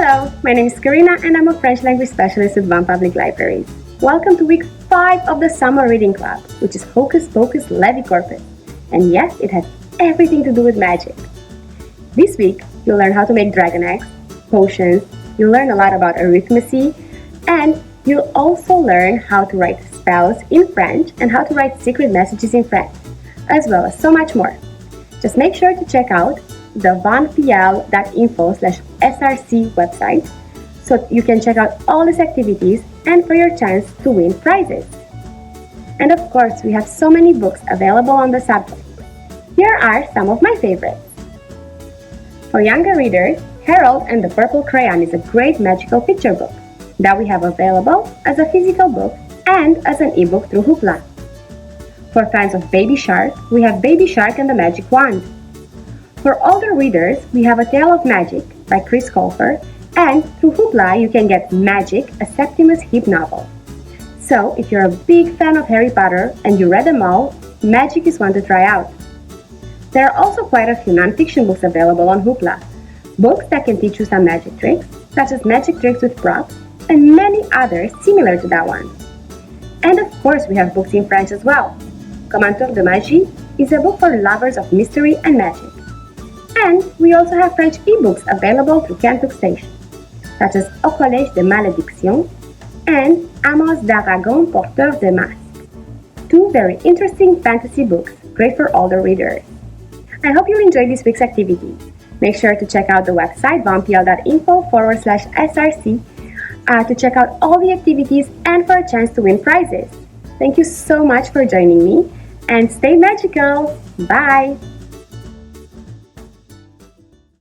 Hello, my name is Karina and I'm a French language specialist with Van Public Libraries. Welcome to week 5 of the summer reading club, which is Hocus Pocus Levicorpus. And yes, it has everything to do with magic. This week, you'll learn how to make dragon eggs, potions, you'll learn a lot about arithmacy, and you'll also learn how to write spells in French and how to write secret messages in French, as well as so much more. Just make sure to check out the vanpial.info/src website so you can check out all these activities and for your chance to win prizes. And of course, we have so many books available on the subject. Here are some of my favorites. For younger readers, Harold and the Purple Crayon is a great magical picture book that we have available as a physical book and as an ebook through Hoopla. For fans of Baby Shark, we have Baby Shark and the Magic Wand. For older readers, we have A Tale of Magic by Chris Colfer, and through Hoopla you can get Magic, a Septimus Heap novel. So, if you're a big fan of Harry Potter and you read them all, Magic is one to try out. There are also quite a few non-fiction books available on Hoopla, books that can teach you some magic tricks, such as Magic Tricks with Props, and many others similar to that one. And of course, we have books in French as well. Cantook de Magie is a book for lovers of mystery and magic. And we also have French ebooks available through Cantook Station, such as Au Collège de Malédiction and Amos d'Aragon Porteur de Masques. Two very interesting fantasy books, great for older readers. I hope you enjoyed this week's activity. Make sure to check out the website vanpial.info/src to check out all the activities and for a chance to win prizes. Thank you so much for joining me and stay magical! Bye!